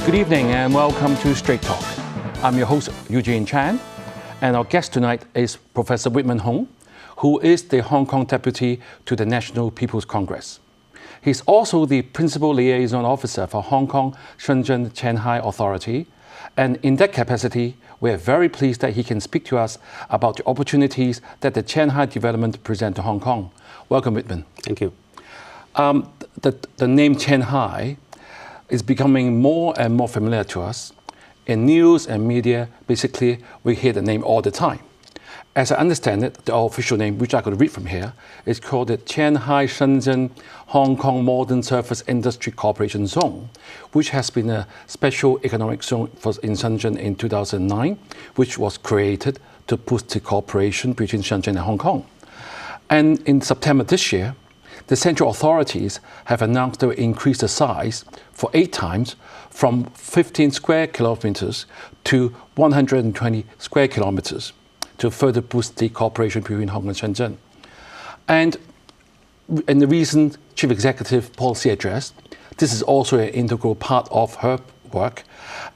Good evening and welcome to Straight Talk. I'm your host, Eugene Chan, and our guest tonight is Professor Whitman Hong, who is the Hong Kong Deputy to the National People's Congress. He's also the Principal Liaison Officer for Hong Kong Shenzhen Shanghai Authority, and in that capacity, we are very pleased that he can speak to us about the opportunities that the Shanghai development present to Hong Kong. Welcome, Whitman. Thank you. The name Shanghai is becoming more and more familiar to us. In news and media, basically, we hear the name all the time. As I understand it, the official name, which I could read from here, is called the Shanghai Shenzhen Hong Kong Modern Surface Industry Cooperation Zone, which has been a special economic zone in Shenzhen in 2009, which was created to boost the cooperation between Shenzhen and Hong Kong. And in September this year, the central authorities have announced they will increase the size for 8 times from 15 square kilometers to 120 square kilometers to further boost the cooperation between Hong Kong and Shenzhen. And in the recent Chief Executive Policy Address, this is also an integral part of her work.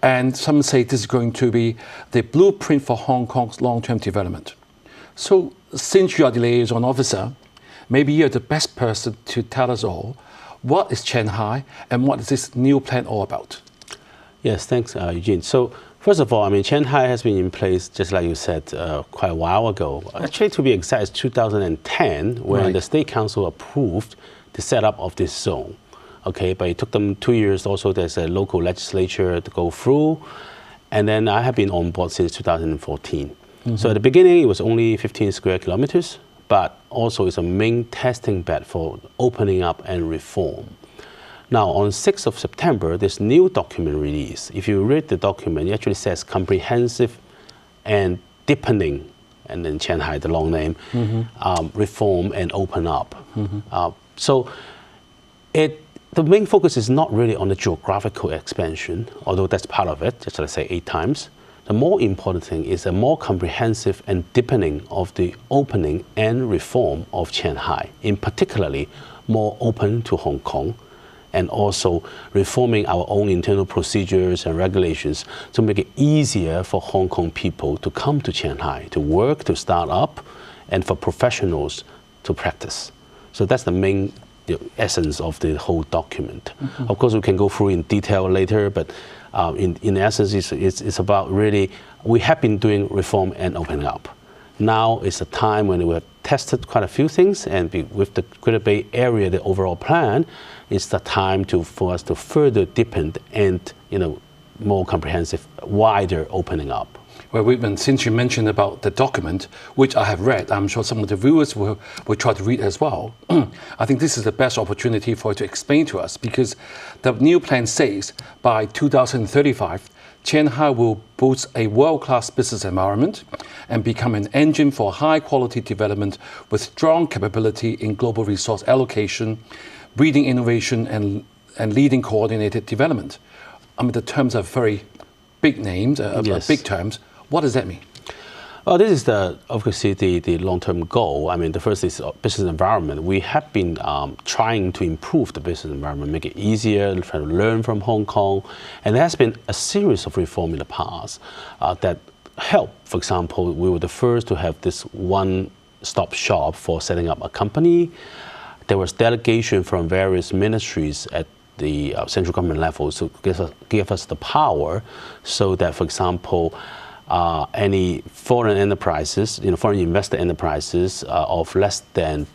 And some say this is going to be the blueprint for Hong Kong's long-term development. So since you are the liaison officer, maybe you're the best person to tell us all what is Shanghai and what is this new plan all about? Yes, thanks, Eugene. So first of all, Shanghai has been in place, just like you said, quite a while ago. Actually, to be exact, it's 2010 when the State Council approved the setup of this zone. Okay, but it took them 2 years. Also, there's a local legislature to go through, and then I have been on board since 2014. Mm-hmm. So at the beginning, it was only 15 square kilometers. But also it's a main testing bed for opening up and reform. Now, on 6th of September, this new document released. If you read the document, it actually says comprehensive and deepening, and then Shanghai, the long name, reform and open up. So the main focus is not really on the geographical expansion, although that's part of it, just let's say 8 times. The more important thing is a more comprehensive and deepening of the opening and reform of Shanghai, in particularly more open to Hong Kong, and also reforming our own internal procedures and regulations to make it easier for Hong Kong people to come to Shanghai, to work, to start up, and for professionals to practice. So that's the main essence of the whole document. Of course, we can go through in detail later, but in essence, it's about really, we have been doing reform and opening up. Now is the time when we have tested quite a few things, and with the Greater Bay Area, the overall plan, it's the time for us to further deepen and more comprehensive, wider opening up. Well, Whitman, since you mentioned about the document, which I have read, I'm sure some of the viewers will try to read as well. I think this is the best opportunity for you to explain to us, because the new plan says by 2035, Shanghai will boost a world-class business environment and become an engine for high-quality development with strong capability in global resource allocation, breeding innovation, and leading coordinated development. The terms are very big names, yes. Big terms. What does that mean? Well, this is obviously the long-term goal. The first is business environment. We have been trying to improve the business environment, make it easier, try to learn from Hong Kong. And there has been a series of reforms in the past that helped. For example, we were the first to have this one-stop shop for setting up a company. There was delegation from various ministries at the central government level to give us the power so that, for example, any foreign enterprises, foreign investor enterprises of less than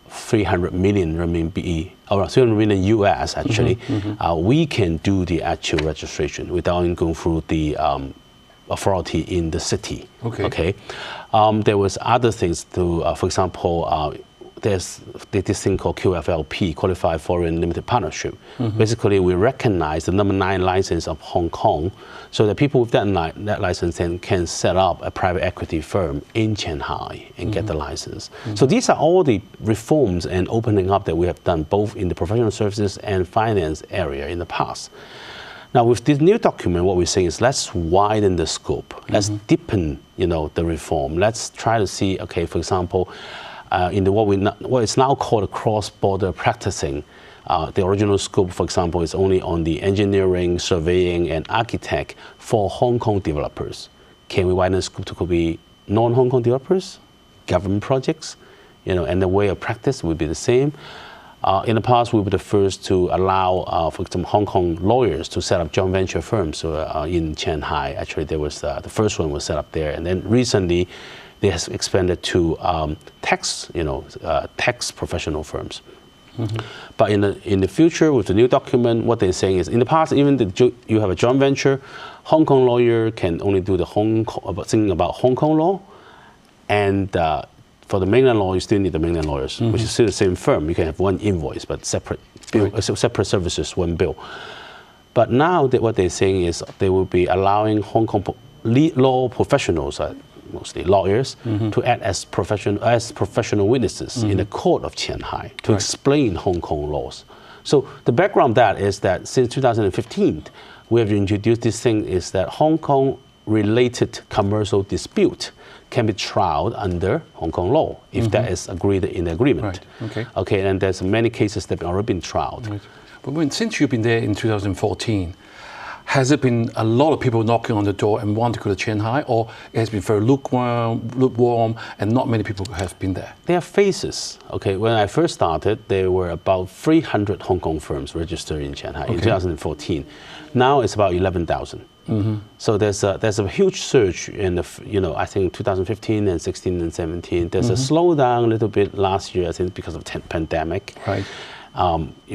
300 million RMB, or 300 million US actually, we can do the actual registration without going through the authority in the city. Okay. There was other things to, for example, there's this thing called QFLP, Qualified Foreign Limited Partnership. Basically, we recognize the number 9 license of Hong Kong, so that people with that license then can set up a private equity firm in Shanghai and get the license. So these are all the reforms and opening up that we have done both in the professional services and finance area in the past. Now, with this new document, what we're saying is let's widen the scope. Let's deepen, the reform. Let's try to see, okay, for example, in what is now called a cross-border practicing. The original scope, for example, is only on the engineering, surveying, and architect for Hong Kong developers. Can we widen the scope to be non-Hong Kong developers, government projects, and the way of practice would be the same. In the past, we were the first to allow, for example, Hong Kong lawyers to set up joint venture firms in Shanghai. Actually, there was the first one was set up there, and then recently, they have expanded to tax professional firms. Mm-hmm. But in the future, with the new document, what they're saying is, in the past, even you have a joint venture, Hong Kong lawyer can only do thinking about Hong Kong law, and for the mainland law, you still need the mainland lawyers, which is still the same firm. You can have one invoice, but separate bill, separate services, one bill. But now what they're saying is they will be allowing Hong Kong law professionals, mostly lawyers, to act as professional witnesses in the court of Shanghai to explain Hong Kong laws. So the background of that is that since 2015, we have introduced this thing is that Hong Kong related commercial dispute can be tried under Hong Kong law if that is agreed in the agreement. Right. Okay, and there's many cases that have already been tried. Right. But since you've been there in 2014, has there been a lot of people knocking on the door and want to go to Shanghai, or it has been very lukewarm and not many people have been there? There are phases. Okay, when I first started, there were about 300 Hong Kong firms registered in Shanghai in 2014. Now it's about 11,000. So there's a huge surge in the I think 2015 and 16 and 17. There's a slowdown a little bit last year, I think, because of pandemic. Right.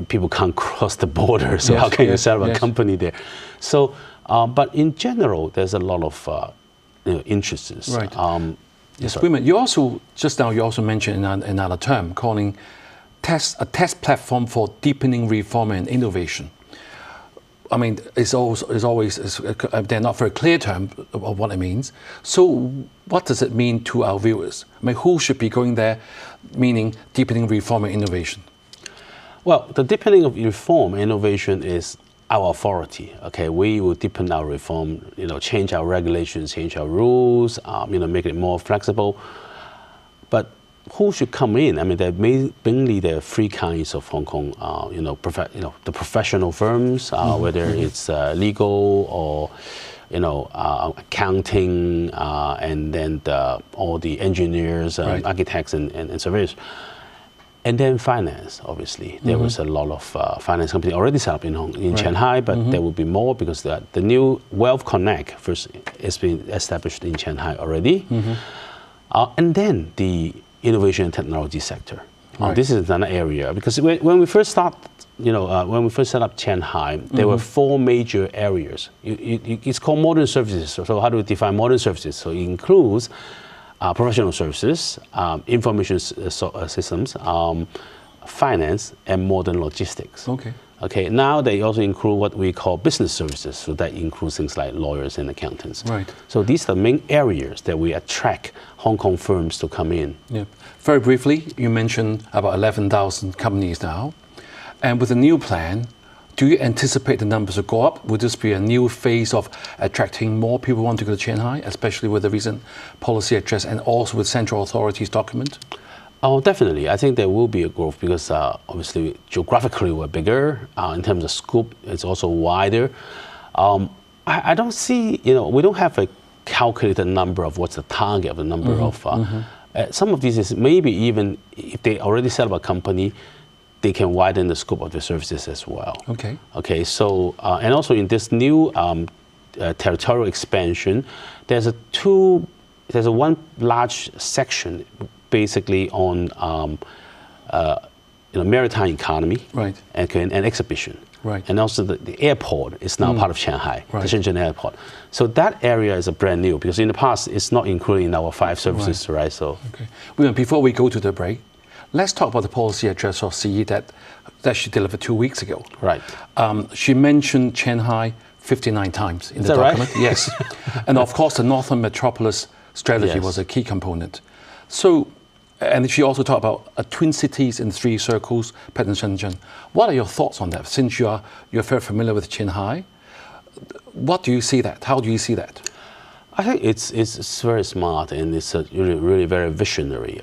People can't cross the border, so how can you set up a company there? So, but in general, there's a lot of interests. Right. Yes, women. You also mentioned another term, calling a test platform for deepening reform and innovation. I mean, it's always they're not very clear term of what it means. So what does it mean to our viewers? I mean, who should be going there, meaning deepening reform and innovation? Well, the deepening of reform and innovation is our authority. Okay, we will deepen our reform, change our regulations, change our rules, make it more flexible. But who should come in? I mean, mainly there are three kinds of Hong Kong, the professional firms, whether it's legal or, accounting, and then all the engineers, architects, and surveyors. And then finance, obviously. There was a lot of finance companies already set up in Shanghai, but there will be more because the new Wealth Connect first has been established in Shanghai already. And then the innovation and technology sector. This is another area because when we first set up Shanghai, there were four major areas. It's called modern services. So how do we define modern services? So it includes professional services, information systems, finance, and modern logistics. Okay. Now they also include what we call business services. So that includes things like lawyers and accountants. Right. So these are the main areas that we attract Hong Kong firms to come in. Yeah. Very briefly, you mentioned about 11,000 companies now. And with the new plan, do you anticipate the numbers to go up? Would this be a new phase of attracting more people who want to go to Shanghai, especially with the recent policy address and also with central authorities document? Oh, definitely. I think there will be a growth because obviously geographically we're bigger. In terms of scope, it's also wider. I don't see, we don't have a calculated number of what's the target of the number of. Some of these is maybe even if they already set up a company, they can widen the scope of the services as well. Okay. So and also in this new territorial expansion, there's a one large section basically on maritime economy, and exhibition. And also the airport is now part of Shanghai, the Shenzhen airport. So that area is a brand new because in the past it's not included in our 5 services, right? So before we go to the break, let's talk about the policy address of CE that she delivered 2 weeks ago. She mentioned Shanghai 59 times in the document. Yes. And of course the Northern Metropolis strategy was a key component. So, and she also talked about twin cities in 3 circles, Pet and Shenzhen. What are your thoughts on that? Since you're very familiar with Shanghai, what do you see that? How do you see that? I think it's very smart and it's really very visionary.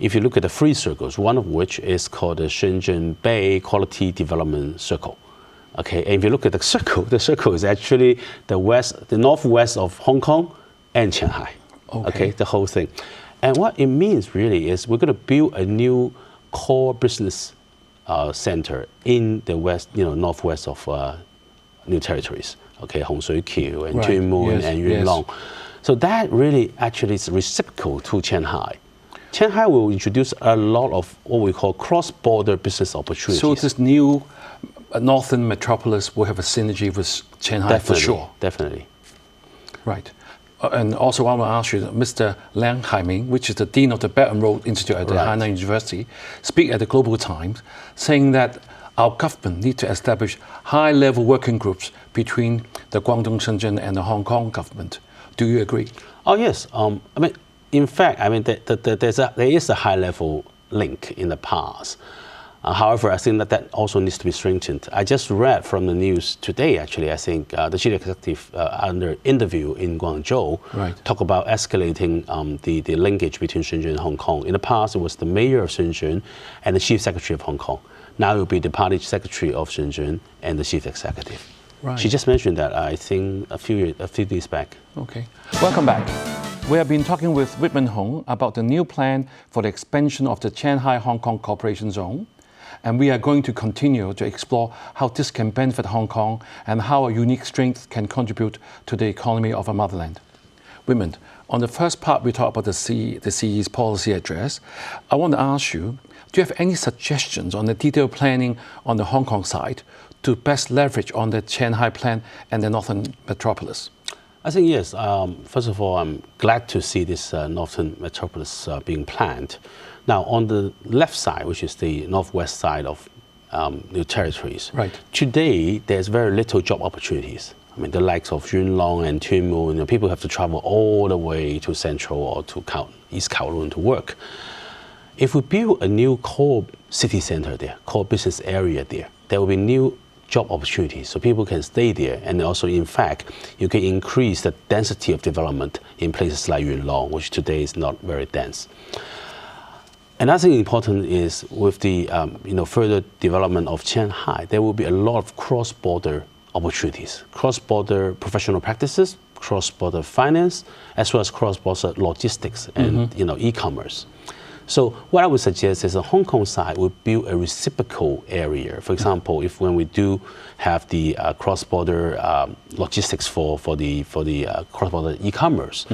if you look at the three circles, one of which is called the Shenzhen Bay Quality Development Circle. Okay, and if you look at the circle is actually the northwest of Hong Kong and Shanghai. Okay, the whole thing. And what it means really is we're going to build a new core business center in the west, northwest of New Territories. Okay, Hong Shui Kiu and Tuen Mun and Yuen Long. So that really actually is reciprocal to Shanghai. Shanghai will introduce a lot of what we call cross-border business opportunities. So this new northern metropolis will have a synergy with Shanghai for sure. Definitely. Right. And also I want to ask you, Mr. Liang Haiming, which is the Dean of the Belt and Road Institute at the Hainan University, speak at the Global Times, saying that our government needs to establish high-level working groups between the Guangdong, Shenzhen and the Hong Kong government. Do you agree? Oh, yes. In fact, there is a high-level link in the past. However, I think that also needs to be strengthened. I just read from the news today, actually, I think the chief executive under interview in Guangzhou talk about escalating the linkage between Shenzhen and Hong Kong. In the past, it was the mayor of Shenzhen and the chief secretary of Hong Kong. Now it will be the party secretary of Shenzhen and the chief executive. Right. She just mentioned that, I think, a few days back. Okay. Welcome back. We have been talking with Whitman Hong about the new plan for the expansion of the Shanghai-Hong Kong Cooperation Zone. And we are going to continue to explore how this can benefit Hong Kong and how a unique strength can contribute to the economy of our motherland. Whitman, on the first part, we talked about the CE's policy address. I want to ask you, do you have any suggestions on the detailed planning on the Hong Kong side to best leverage on the Shanghai plan and the Northern Metropolis? I think yes. First of all, I'm glad to see this Northern Metropolis being planned. Now, on the left side, which is the northwest side of New Territories, today there's very little job opportunities. I mean, the likes of Yuen Long and Tuen Mun, people have to travel all the way to Central or to East Kowloon to work. If we build a new core city center there, core business area there will be new job opportunities, so people can stay there, and also, in fact, you can increase the density of development in places like Yuen Long, which today is not very dense. Another thing important is with the further development of Shanghai, there will be a lot of cross-border opportunities, cross-border professional practices, cross-border finance, as well as cross-border logistics and e-commerce. So what I would suggest is the Hong Kong side would build a reciprocal area. For example, when we do have the cross-border logistics for the cross-border e-commerce,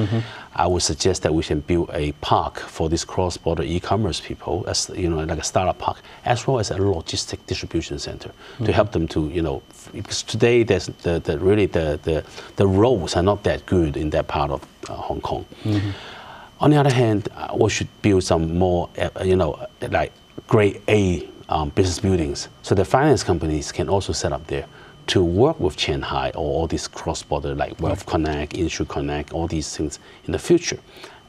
I would suggest that we can build a park for these cross-border e-commerce people, as like a startup park, as well as a logistic distribution center to help them to because today there's the roads are not that good in that part of Hong Kong. On the other hand, we should build some more, like grade A business buildings, so the finance companies can also set up there to work with Shanghai or all these cross-border like Wealth Connect, Insure Connect, all these things in the future.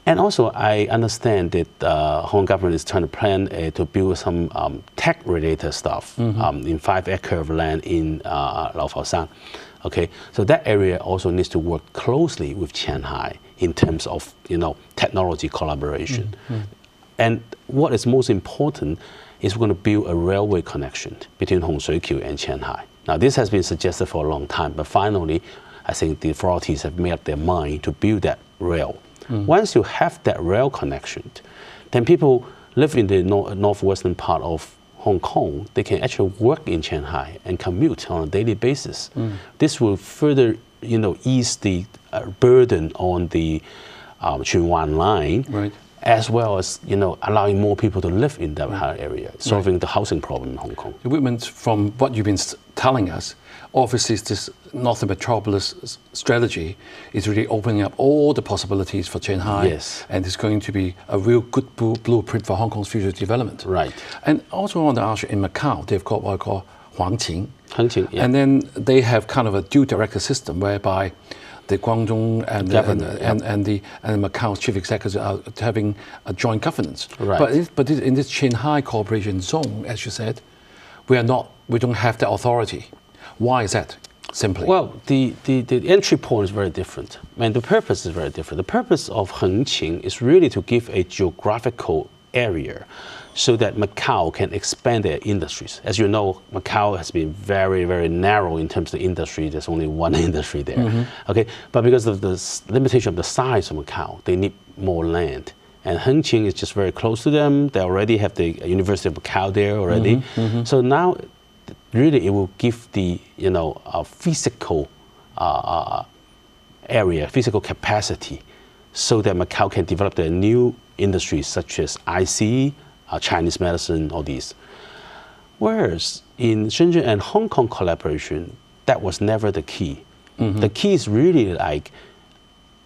And also, I understand that the Hong Kong government is trying to plan to build some tech-related stuff in 5 acres of land in Lau Fao Shan. Okay, so that area also needs to work closely with Shanghai in terms of technology collaboration. And what is most important is we're going to build a railway connection between Hong Shui Kiu and Shanghai. Now, this has been suggested for a long time, but finally, I think the authorities have made up their mind to build that rail. Once you have that rail connection, then people live in the northwestern part of Hong Kong, they can actually work in Shanghai and commute on a daily basis. This will further, ease the burden on the Tsuen Wan line, as well as, allowing more people to live in that area, solving the housing problem in Hong Kong. Whitman, from what you've been telling us, obviously this Northern Metropolis strategy is really opening up all the possibilities for Shanghai, and it's going to be a real good blueprint for Hong Kong's future development. And also I want to ask you, in Macau, they've got what I call Huangqing, and then they have kind of a dual director system whereby the Guangdong and the Macau chief executives are having a joint governance. But in this Shanghai cooperation zone, as you said, we don't have the authority. Why is that? Simply. Well, the entry point is very different. I mean, the purpose is very different. The purpose of Hengqin is really to give a geographical area so that Macau can expand their industries. As you know, Macau has been very, very narrow in terms of the industry. There's only one industry there. Okay, but because of the limitation of the size of Macau, they need more land. And Hengqin is just very close to them. They already have the University of Macau there already. So now, really, it will give the physical area, physical capacity, so that Macau can develop their new industries such as IC, Chinese medicine, all these. Whereas in Shenzhen and Hong Kong collaboration, that was never the key. The key is really like,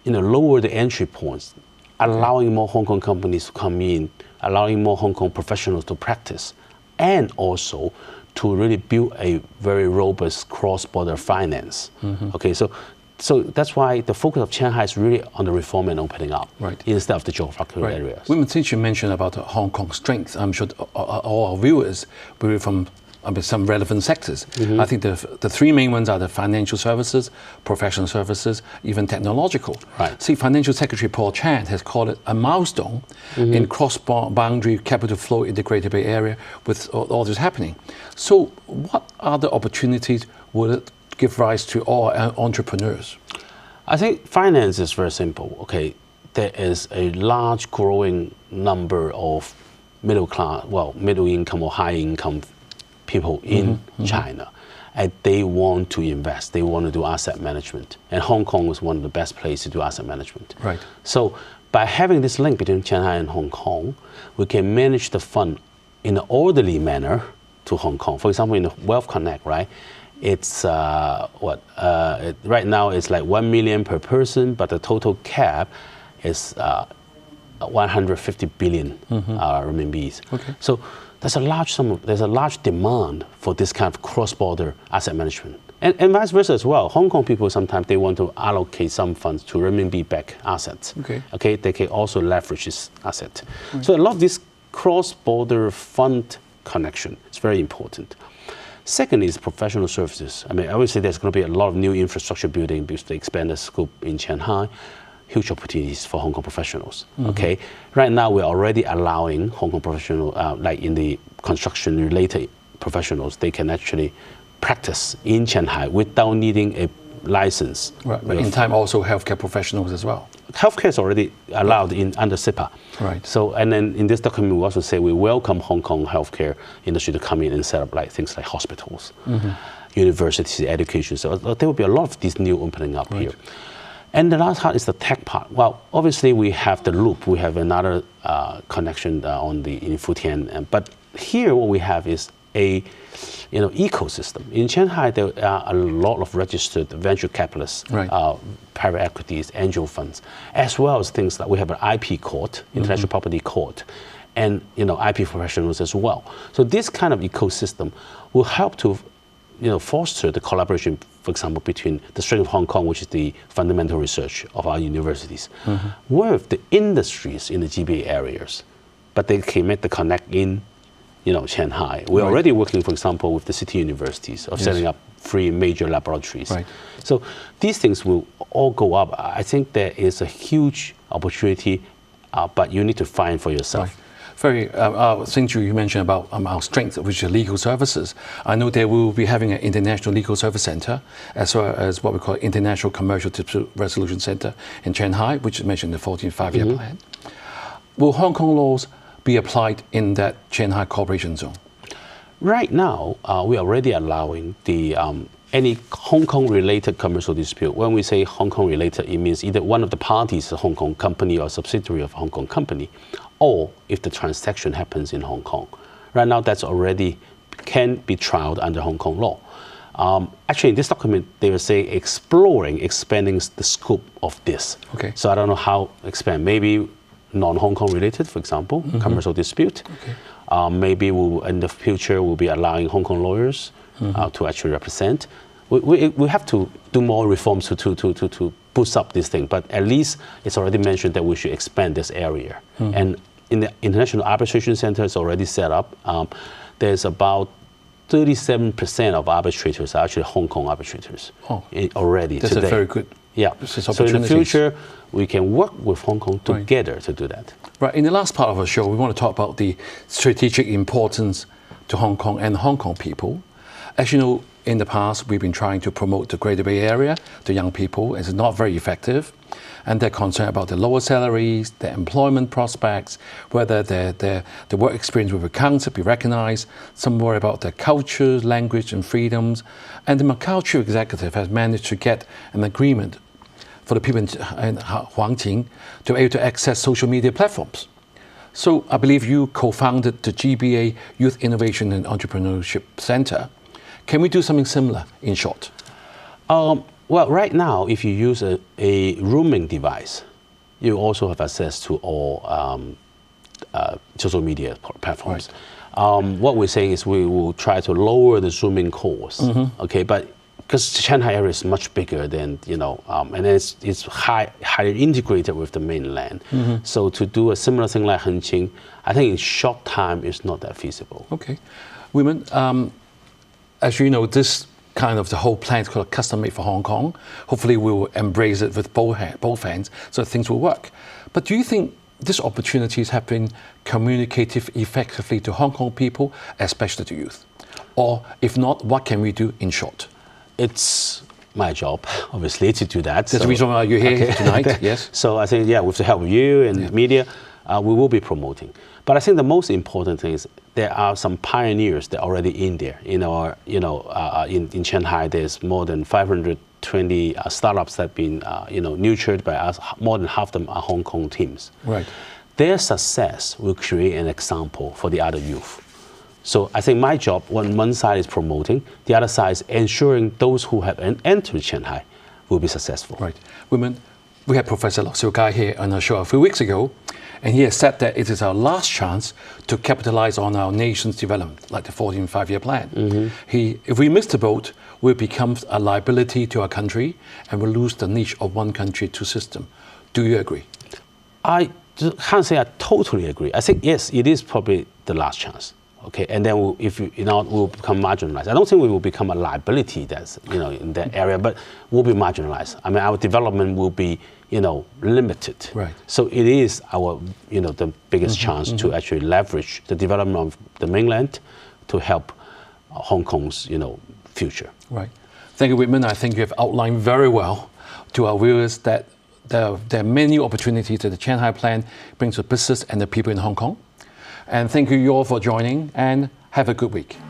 lower the entry points, allowing more Hong Kong companies to come in, allowing more Hong Kong professionals to practice, and also to really build a very robust cross-border finance. Okay, so that's why the focus of Shanghai is really on the reform and opening up, instead of the geographical areas. Since you mentioned about Hong Kong's strength, I'm sure all our viewers will be from some relevant sectors. I think the three main ones are the financial services, professional services, even technological. See, Financial Secretary Paul Chan has called it a milestone in cross-boundary capital flow integrated Bay Area with all this happening. So what other opportunities would it give rise to all entrepreneurs? I think finance is very simple. Okay, there is a large growing number of middle class, middle income or high income people in China, and they want to invest. They want to do asset management, and Hong Kong is one of the best places to do asset management. So by having this link between Shanghai and Hong Kong, we can manage the fund in an orderly manner to Hong Kong. For example, in the Wealth Connect, right? It's right now it's like 1 million per person, but the total cap is 150 billion RMBs. So there's a large there's a large demand for this kind of cross-border asset management, and vice versa as well. Hong Kong people sometimes they want to allocate some funds to renminbi-backed assets. Okay, they can also leverage this asset. So a lot of this cross-border fund connection is very important. Second is professional services. I mean, obviously there's going to be a lot of new infrastructure building because they expand the scope in Shanghai. Huge opportunities for Hong Kong professionals. Okay, right now we're already allowing Hong Kong professionals, like in the construction-related professionals, they can actually practice in Shanghai without needing a license. But in time, also healthcare professionals as well. Healthcare is already allowed under SIPA. So, and then in this document, we also say we welcome Hong Kong healthcare industry to come in and set up like things like hospitals, universities, education. So there will be a lot of these new opening up here. And the last part is the tech part. Well, obviously we have the loop. We have another connection in Futian. But here what we have is a ecosystem. In Shanghai, there are a lot of registered venture capitalists, private equities, angel funds, as well as things like we have an IP court, intellectual property court, and IP professionals as well. So this kind of ecosystem will help to foster the collaboration, for example, between the strength of Hong Kong, which is the fundamental research of our universities, with the industries in the GBA areas, but they can make the connect in Shanghai. We're already working, for example, with the city universities of setting up 3 major laboratories. So these things will all go up. I think there is a huge opportunity, but you need to find for yourself. Since you mentioned about our strength, which is legal services, I know that we will be having an international legal service center, as well as what we call International Commercial Dispute Resolution Center in Shanghai, which is mentioned in the 14th Five-Year Plan. Will Hong Kong laws be applied in that Shanghai cooperation zone? Right now, we are already allowing the any Hong Kong-related commercial dispute. When we say Hong Kong-related, it means either one of the parties is a Hong Kong company or a subsidiary of a Hong Kong company, or if the transaction happens in Hong Kong. Right now, that's already can be trialed under Hong Kong law. Actually, in this document, they will say expanding the scope of this. So I don't know how expand. Maybe non-Hong Kong related, for example, commercial dispute. Maybe in the future we'll be allowing Hong Kong lawyers to actually represent. We have to do more reforms to boost up this thing, but at least it's already mentioned that we should expand this area. And in the International Arbitration Center, it's already set up. There's about 37% of arbitrators are actually Hong Kong arbitrators already That's today. A very good Yeah. So in the future, we can work with Hong Kong together to do that. Right. In the last part of our show, we want to talk about the strategic importance to Hong Kong and Hong Kong people. As you know, in the past, we've been trying to promote the Greater Bay Area to young people. It's not very effective. And they're concerned about the lower salaries, their employment prospects, whether the work experience will be counted, be recognized. Some worry about their culture, language, and freedoms. And the Macau Chief Executive has managed to get an agreement for the people in Huangqing to be able to access social media platforms. So I believe you co-founded the GBA Youth Innovation and Entrepreneurship Center. Can we do something similar, in short? Well, right now, if you use a roaming device, you also have access to all social media platforms. Right. What we're saying is we will try to lower the zooming cost. Okay, but because Shanghai area is much bigger than, and it's highly integrated with the mainland. So to do a similar thing like Hengqin, I think in short time is not that feasible. Okay. Women, as you know, this kind of the whole plan is called custom made for Hong Kong. Hopefully we will embrace it with both hands so things will work. But do you think these opportunities have been communicated effectively to Hong Kong people, especially to youth? Or if not, what can we do in short? It's my job, obviously, to do that. That's the reason why you're here tonight, yes? So I think, with the help of you and media, we will be promoting. But I think the most important thing is there are some pioneers that are already in there. In Shanghai, there's more than 520 startups that have been, nurtured by us. More than half of them are Hong Kong teams. Right. Their success will create an example for the other youth. So I think my job, one side is promoting, the other side is ensuring those who have entered Shanghai will be successful. Right. Women, we had Professor Lau Siu Kai here on our show a few weeks ago, and he has said that it is our last chance to capitalize on our nation's development, like the 14th Five-Year Plan. If we miss the boat, we'll become a liability to our country and we'll lose the niche of one country, two system. Do you agree? I can't say I totally agree. I think, yes, it is probably the last chance. Okay, and then we'll become marginalized. I don't think we will become a liability that's, in that area, but we'll be marginalized. I mean, our development will be, limited. Right. So it is our, the biggest chance to actually leverage the development of the mainland to help Hong Kong's, future. Right. Thank you, Whitman. I think you have outlined very well to our viewers that there are many opportunities that the Shanghai Plan brings to business and the people in Hong Kong. And thank you all for joining, and have a good week.